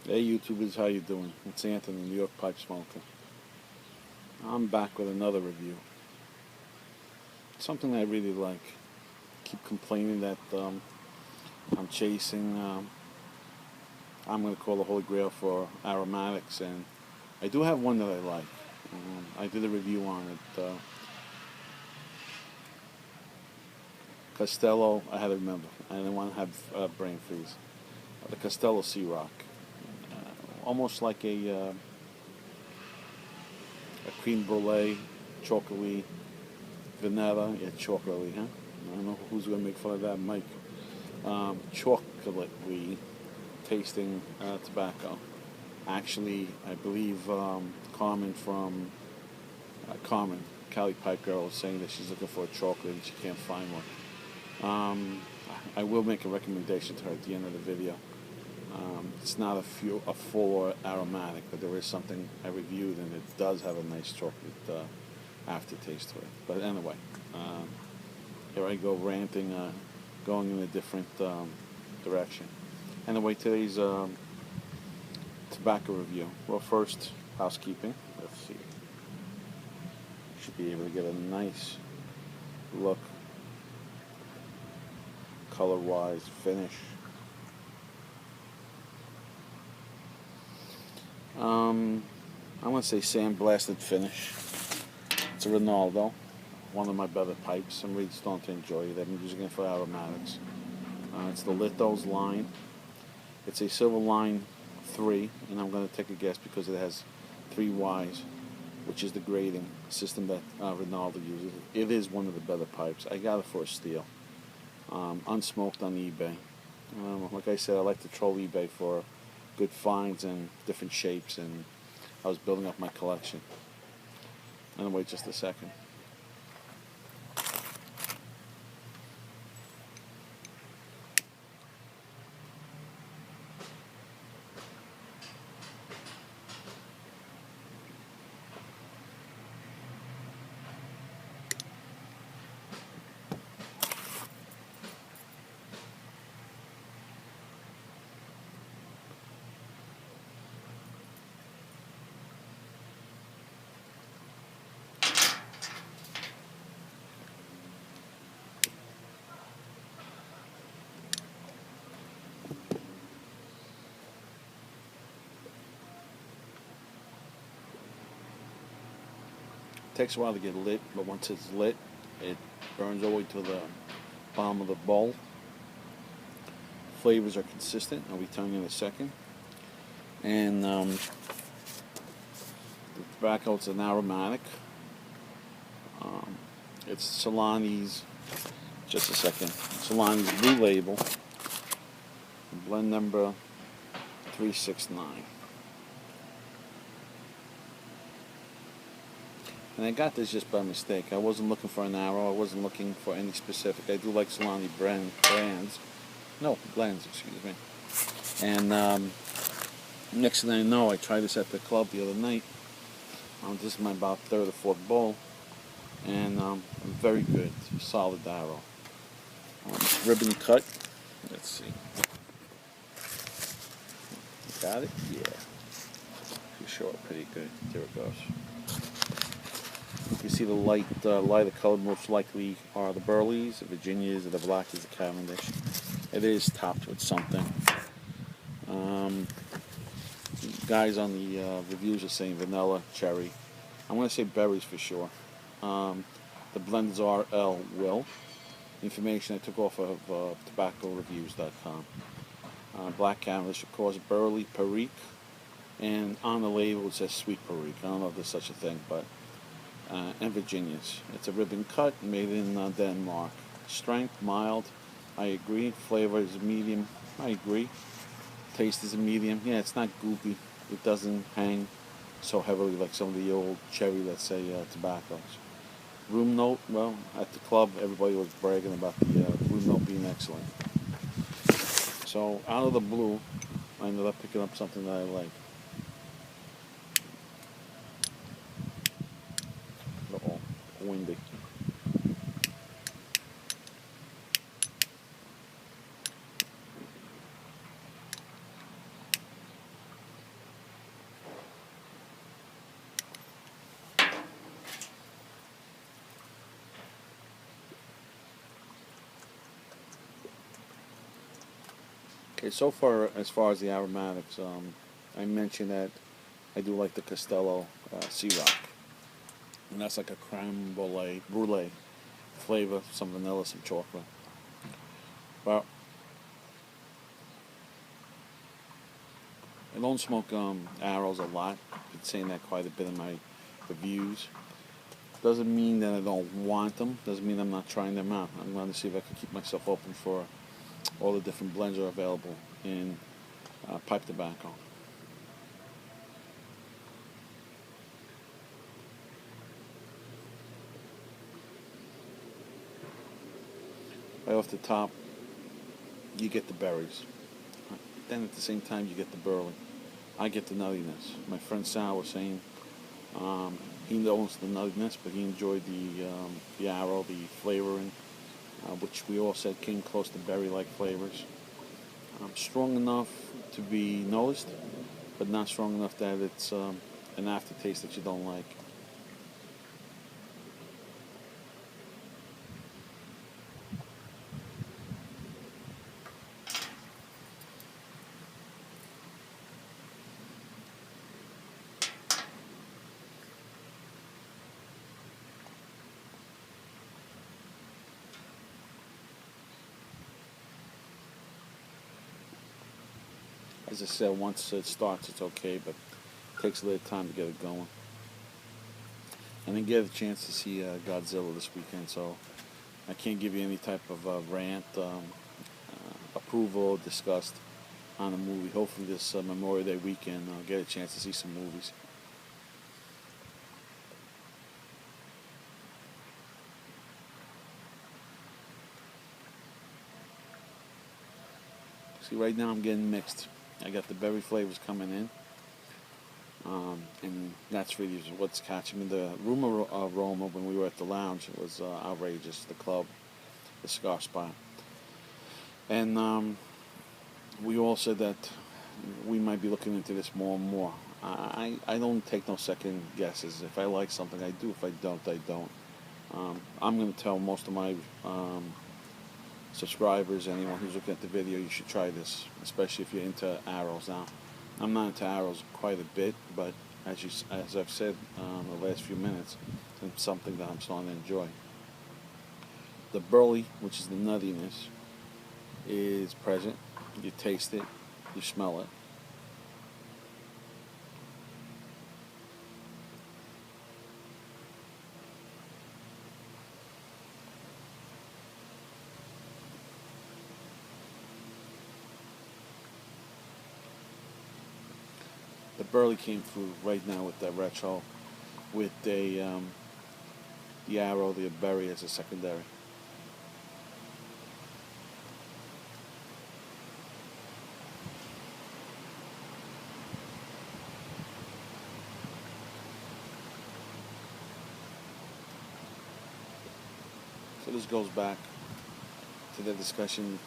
Hey YouTubers, how you doing? It's Anthony, New York Pipe Smoker. I'm back with another review. Something I really like. Keep complaining that I'm chasing, I'm going to call the Holy Grail for aromatics, and I do have one that I like. I did a review on it. Castello, I had to remember. I didn't want to have brain freeze. The Castello Sea Rock. Almost like a cream brulee, chocolatey, vanilla, yeah, chocolatey, huh? I don't know who's going to make fun of that, Mike. Chocolatey tasting tobacco. Actually, I believe Carmen from Carmen, Cali Pipe Girl, is saying that she's looking for a chocolate and she can't find one. I will make a recommendation to her at the end of the video. It's not a full aromatic, but there is something I reviewed, and it does have a nice chocolate aftertaste to it. But anyway, here I go ranting, going in a different direction. Anyway, today's tobacco review. Well, first, housekeeping. Let's see. Should be able to get a nice look, color-wise, finish. I'm going to say sandblasted finish. It's a Ronaldo, one of my better pipes. I'm really starting to enjoy it. I'm using it for aromatics. It's the Lithos line. It's a Silver Line 3, and I'm going to take a guess because it has 3 Ys, which is the grading system that Ronaldo uses. It is one of the better pipes. I got it for a steal. Unsmoked on eBay. Like I said, I like to troll eBay for good finds and different shapes, and I was building up my collection. Anyway, just a second. Takes a while to get lit, but once it's lit, it burns all the way to the bottom of the bowl. Flavors are consistent. I'll be telling you in a second. And the tobacco, it's an aromatic. It's Solani's, just a second, Solani's Blue Label, blend number 369. And I got this just by mistake. I wasn't looking for an arrow. I wasn't looking for any specific. I do like Solani blends, excuse me. And next thing I know, I tried this at the club the other night. This is my about 3rd or 4th bowl. And very good, solid arrow. Ribbon cut. Let's see. Got it? Yeah. Too short, pretty good. There it goes. You see the lighter color most likely are the Burleys, the Virginias, the Blackies, the Cavendish. It is topped with something. Guys on the reviews are saying vanilla, cherry. I'm going to say berries for sure. The blend is RL Will. Information I took off of tobaccoreviews.com. Black Cavendish, of course, Burley, Perique. And on the label it says Sweet Perique. I don't know if there's such a thing, but and Virginias. It's a ribbon cut, made in Denmark. Strength, mild, I agree. Flavor is medium, I agree. Taste is a medium. Yeah, it's not goopy. It doesn't hang so heavily like some of the old cherry, let's say, tobaccos. Room note, well, at the club, everybody was bragging about the room note being excellent. So, out of the blue, I ended up picking up something that I like. Uh-oh, windy. Okay, so far as the aromatics, I mentioned that I do like the Castello Sea Rock, and that's like a creme brulee flavor, some vanilla, some chocolate. Well, I don't smoke arrows a lot. I've been saying that quite a bit in my reviews. Doesn't mean that I don't want them. Doesn't mean I'm not trying them out. I'm going to see if I can keep myself open for all the different blends that are available in pipe tobacco. Right off the top, you get the berries. Then at the same time, you get the burley. I get the nuttiness. My friend Sal was saying he owns the nuttiness, but he enjoyed the arrow, the flavoring, which we all said came close to berry-like flavors. Strong enough to be noticed, but not strong enough that it's an aftertaste that you don't like. As I said, once it starts, it's okay, but it takes a little time to get it going. I didn't get a chance to see Godzilla this weekend, so I can't give you any type of rant, approval, disgust on the movie. Hopefully this Memorial Day weekend I'll get a chance to see some movies. See, right now I'm getting mixed. I got the berry flavors coming in, and that's really what's catching me. The room aroma when we were at the lounge was outrageous. The club, the cigar spot, and we all said that we might be looking into this more and more. I don't take no second guesses. If I like something, I do. If I don't, I don't. I'm going to tell most of my subscribers, anyone who's looking at the video, you should try this, especially if you're into arrows. Now, I'm not into arrows quite a bit, but as I've said the last few minutes, it's something that I'm starting to enjoy. The burley, which is the nuttiness, is present. You taste it, you smell it. The burley came through right now with that retro, with the arrow, the berry as a secondary. So this goes back to the discussion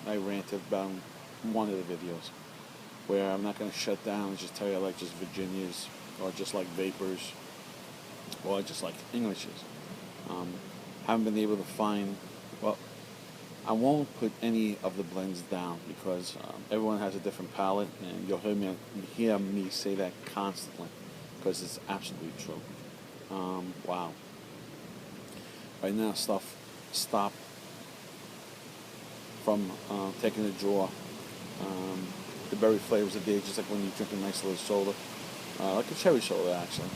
I ranted about in one of the videos, where I'm not going to shut down and just tell you I like just Virginias, or just like Vapors, or I just like Englishes. Haven't been able to find, well, I won't put any of the blends down because everyone has a different palate, and you'll hear me say that constantly because it's absolutely true. Wow. Right now, stuff stopped from taking a draw. The berry flavors are there, just like when you drink a nice little soda, like a cherry soda, actually.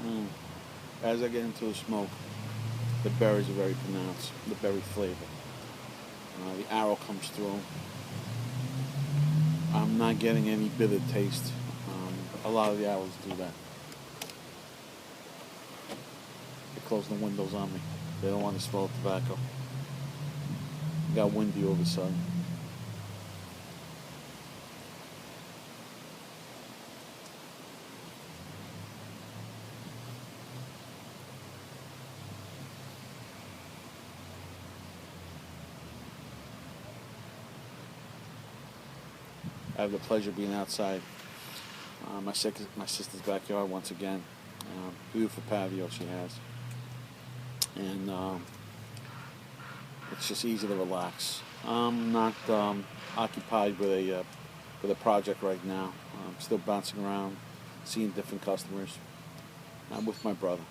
Mm. As I get into the smoke, the berries are very pronounced, the berry flavor. The arrow comes through. I'm not getting any bitter taste. A lot of the arrows do that. They close the windows on me. They don't want to smell tobacco. It got windy all of a sudden. I have the pleasure of being outside my sister's backyard once again. Beautiful patio she has, and it's just easy to relax. I'm not occupied with a project right now. I'm still bouncing around, seeing different customers. I'm with my brother,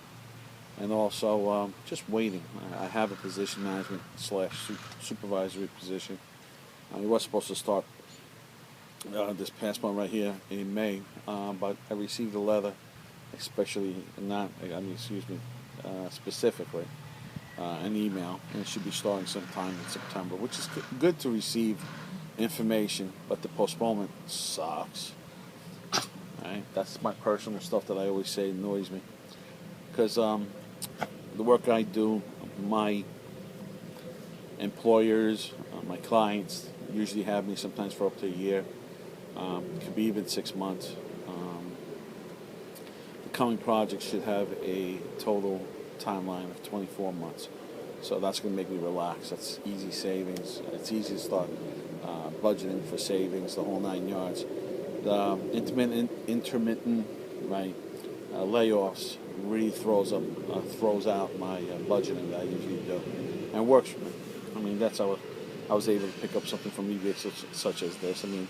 and also just waiting. I have a position management slash supervisory position. I was supposed to start this past one right here in May, but I received a letter, especially not, I mean, excuse me, specifically an email, and it should be starting sometime in September, which is good to receive information, but the postponement sucks. Right? That's my personal stuff that I always say annoys me, because the work I do, my employers, my clients usually have me sometimes for up to a year. It could be even 6 months. The coming project should have a total timeline of 24 months. So that's going to make me relax. That's easy savings. It's easy to start budgeting for savings, the whole 9 yards. The intermittent right, layoffs really throws out my budgeting that I usually do, and works for me. I mean, that's how I was able to pick up something from eBay such as this. I mean,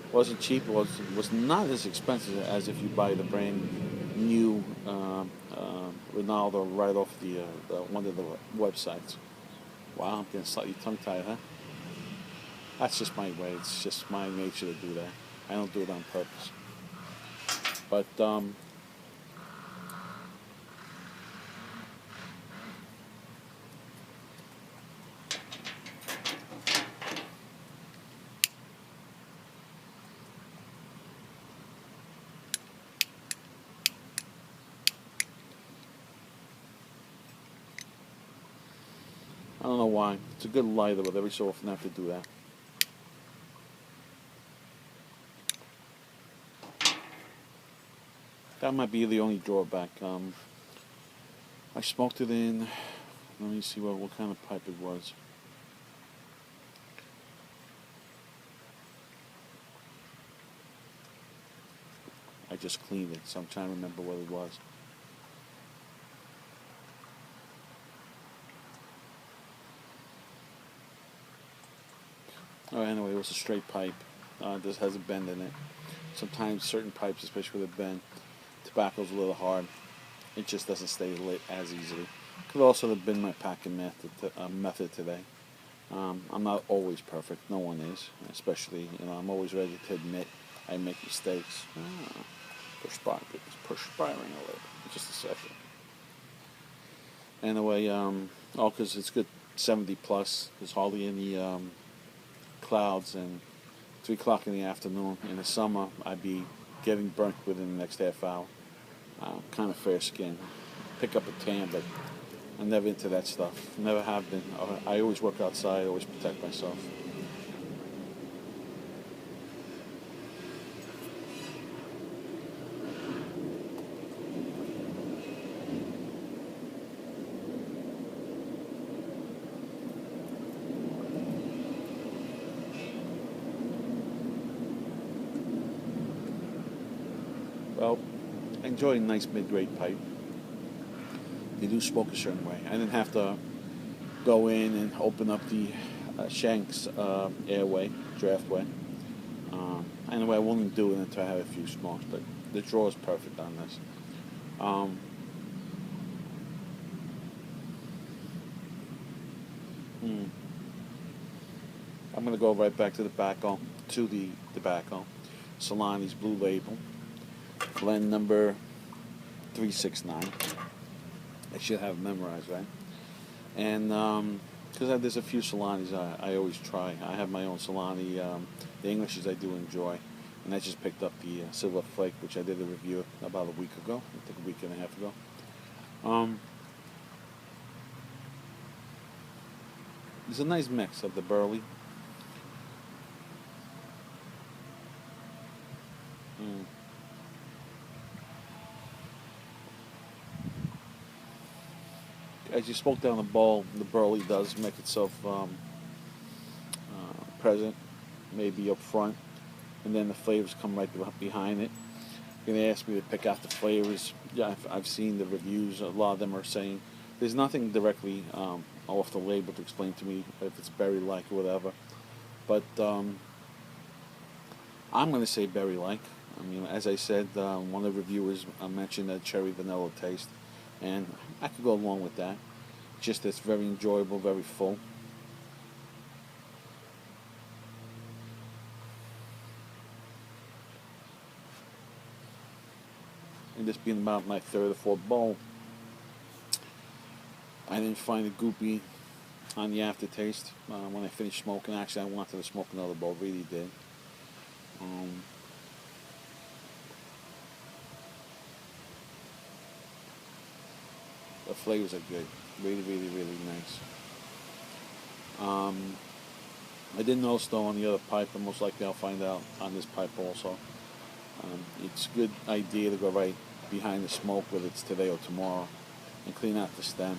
it wasn't cheap. It was not as expensive as if you buy the brand new Ronaldo right off the one of the websites. Wow, I'm getting slightly tongue-tied, huh? That's just my way. It's just my nature to do that. I don't do it on purpose. But I don't know why. It's a good lighter, but every so often I have to do that. That might be the only drawback. I smoked it in. Let me see what kind of pipe it was. I just cleaned it, so I'm trying to remember what it was. Oh, anyway, it was a straight pipe. This has a bend in it. Sometimes certain pipes, especially with a bend, tobacco's a little hard. It just doesn't stay lit as easily. Could also have been my packing method today. I'm not always perfect. No one is. Especially, I'm always ready to admit I make mistakes. Perspiring a little. Just a second. Anyway, because it's good 70 plus. There's hardly any clouds, and 3 o'clock in the afternoon. In the summer, I'd be getting burnt within the next half hour. Kind of fair skin. Pick up a tan, but I'm never into that stuff. Never have been. I always work outside, always protect myself. Well, I enjoy a nice mid-grade pipe. They do smoke a certain way. I didn't have to go in and open up the Shanks airway, draftway. Anyway, I won't do it until I have a few smokes, but the draw is perfect on this. Um, I'm going to go right back to the tobacco. Solani's Blue Label. Blend number 369. I should have it memorized, right? And because there's a few Solanis I always try. I have my own Solani. The Englishes I do enjoy. And I just picked up the Silver Flake, which I did a review about a week ago. I think a week and a half ago. There's a nice mix of the burley. As you smoke down the bowl, the burley does make itself present, maybe up front, and then the flavors come right behind it. You're going to ask me to pick out the flavors. Yeah, I've seen the reviews. A lot of them are saying there's nothing directly off the label to explain to me if it's berry-like or whatever. But I'm going to say berry-like. I mean, as I said, one of the reviewers mentioned a cherry vanilla taste, and I could go along with that. Just it's very enjoyable, very full. And this being about my third or fourth bowl, I didn't find it goopy on the aftertaste when I finished smoking. Actually, I wanted to smoke another bowl, really did. The flavors are good, really, really, really nice. I didn't notice though on the other pipe, and most likely I'll find out on this pipe also. It's a good idea to go right behind the smoke, whether it's today or tomorrow, and clean out the stem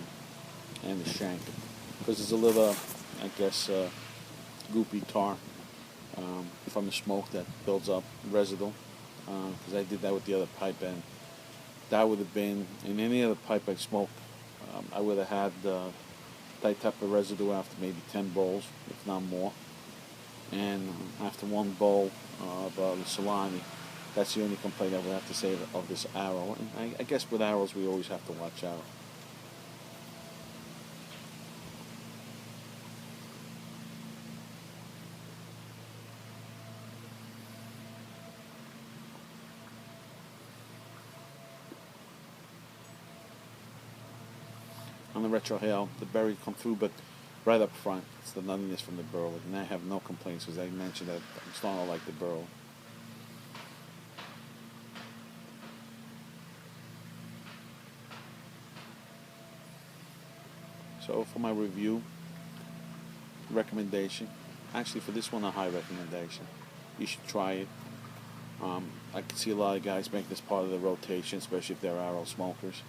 and the shank, because there's a little, I guess, goopy tar from the smoke that builds up residue. Because I did that with the other pipe, and that would have been in any other pipe I smoked. I would have had that type of residue after maybe 10 bowls, if not more. And after one bowl of the Solani, that's the only complaint I would have to say of this arrow. And I guess with arrows we always have to watch out. On the retrohale, the berry come through, but right up front, it's the nuttiness from the burl, and I have no complaints because I mentioned that I'm starting to like the burl. So for my review, recommendation, actually for this one a high recommendation. You should try it. I can see a lot of guys make this part of the rotation, especially if they're arrow smokers.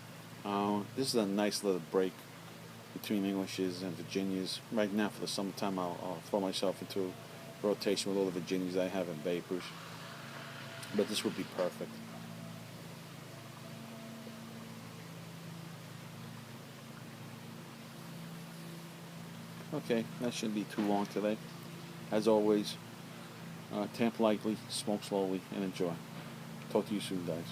This is a nice little break between Englishes and Virginias. Right now for the summertime I'll throw myself into a rotation with all the Virginias I have in vapors. But this would be perfect. Okay, that shouldn't be too long today. As always, tamp lightly, smoke slowly, and enjoy. Talk to you soon, guys.